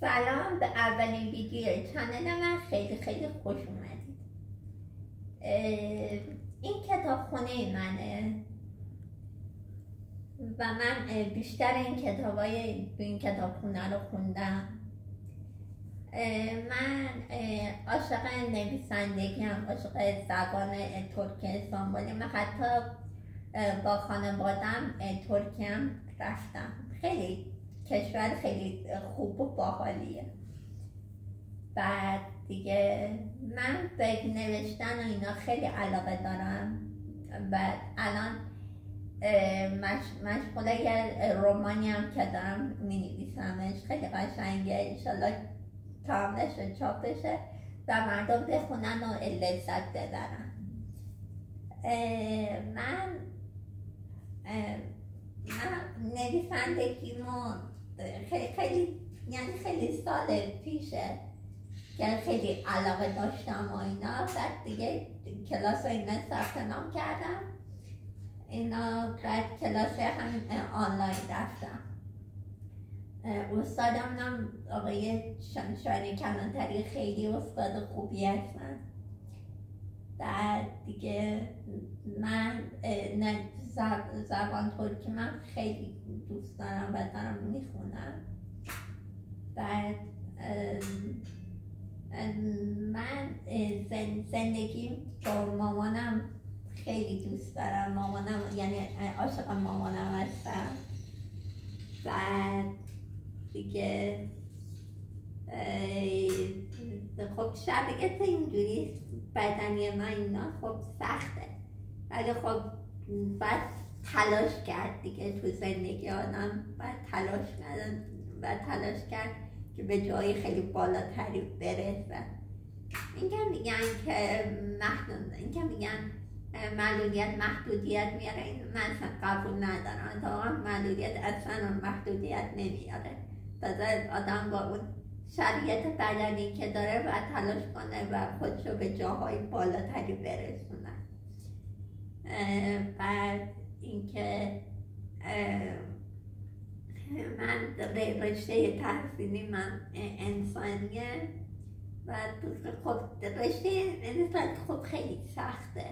سلام به اولین ویدیو چنل من. خیلی خوش اومدید. این کتابخونه منه و من بیشتر این کتابخونه رو خوندم. من عاشق نویسندگی هم، عاشق زبان ترک استانبولی. من حتی با خانوادم ترکی هم رفتم. خیلی کشور خیلی خوب و باحالیه. بعد دیگه من به نوشتن و اینا خیلی علاقه دارم و الان مشغول یه رومانی هم که دارم می‌نویسمش. خیلی قشنگه، انشالله تمامش و چاپ بشه و مردم بخونن و لذت ببرن. من نویسندگیمو خیلی سال پیشه که خیلی علاقه داشتم و اینا. بعد دیگه کلاس اینا ثبت نام کردم اینا. بعد کلاس همین آنلاین رفتم. استادم هم آقای شاهین کلانتری خیلی استاد خوبی هستن. بعد دیگه من زبان ترکی من خیلی دوست دارم و دارم میخونم. بعد من زندگی با مامانم خیلی دوست دارم. مامانم یعنی عاشق مامانم هستم. بعد دیگه خب شرایط اینجوری بدنی من اینا خب سخته، ولی خب باید تلاش کرد دیگه. تو زندگی آدم باید تلاش کرد که به جایی خیلی بالاتری برسه. این که میگن که معلولیت محدودیت میاره، این من اصلا قبول ندارم. تا معلولیت اصلا محدودیت نمیاره. تازه آدم با اون شرایط بدنی که داره باید تلاش کنه و خودشو به جاهای بالاتری برسونه. بعد اینکه من رشته تحصیلی من انسانیه و خب رشته انسان خب خیلی سخته،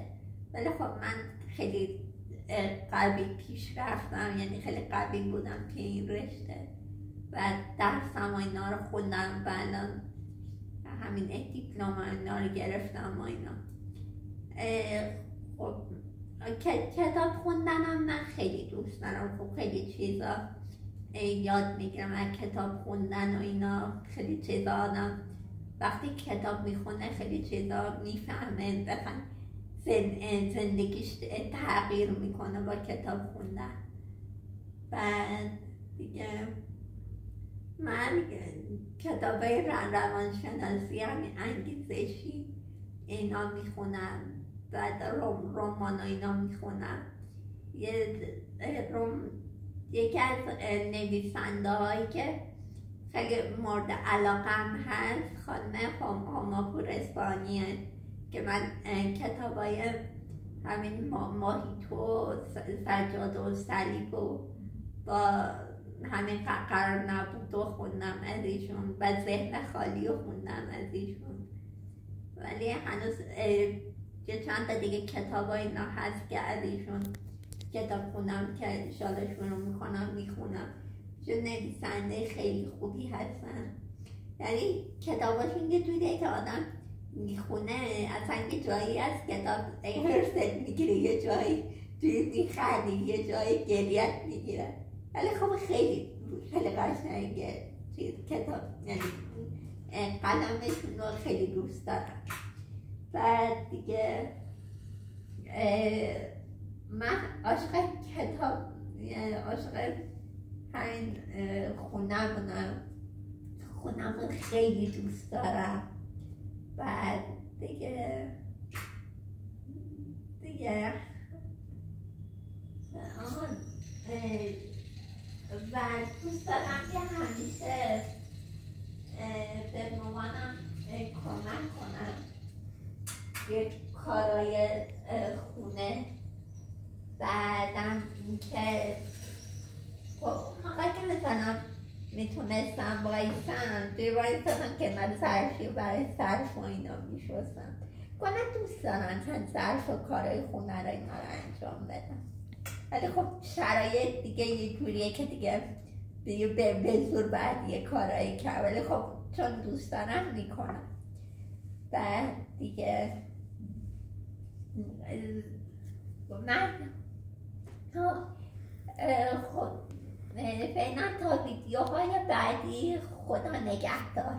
ولی خب من خیلی قوی پیش رفتم، یعنی خیلی قوی بودم که این رشته و درسم و اینا رو خوندم و الان همین دیپلم اینا رو گرفتم و اینا. خب کتاب خوندنم من خیلی دوست دارم. خب خیلی چیزا یاد میگیرم از کتاب خوندن و اینا. خیلی چیزا آدم وقتی کتاب میخونه خیلی چیزا میفهمه، بخن زندگیش تغییر میکنه با کتاب خوندن. بعد دیگه من کتابای روانشناسی همین انگیزشی اینا میخونم. بعد رمان اینا میخونم. یکی از نویسنده هایی که خیلی مورد علاقم هست خانم هما پوراسپانیه که من کتابای همین ماهیتو، سجاد و صلیب و با همین قرار نبود و خوندم از ایشون و ذهن خالی رو خوندم از ایشون. ولی هنوز چند تا دیگه کتاب اینا هست که از ایشون کتاب خونم که انشالله شروع میخونم، چون نویسنده خیلی خوبی هستن. یعنی کتاباشون یه جوریه که آدم میخونه اصلا یه جایی از کتاب هرست میگیره، یه جایی میخندی، یه جایی گریت میگیره. ولی خب خیلی قشنگه کتاب، یعنی قلمشون رو خیلی دوست دارم. بعد دیگه من عاشق کتاب، عاشق همین خونم رو خیلی دوست دارم. بعد دیگه و دوست دارم که همیشه به مامانم کمک کنم یه کارای خونه. بعدم که موقع که مثلا نمیتونستم وایسم توی وایستادم که من ظرفی برای صرف و اینا میشستم. کنم دوست دارم چند ظرف و کارهای خونه رو اینا رو انجام بدم، ولی خب شرایط دیگه یه جوریه که دیگه به زور بعد یه کارایی کرد، ولی خب چون دوست دارم میکنم. بعد دیگه من خب فعلا تا ویدیوهای بعدی خدا نگهدار.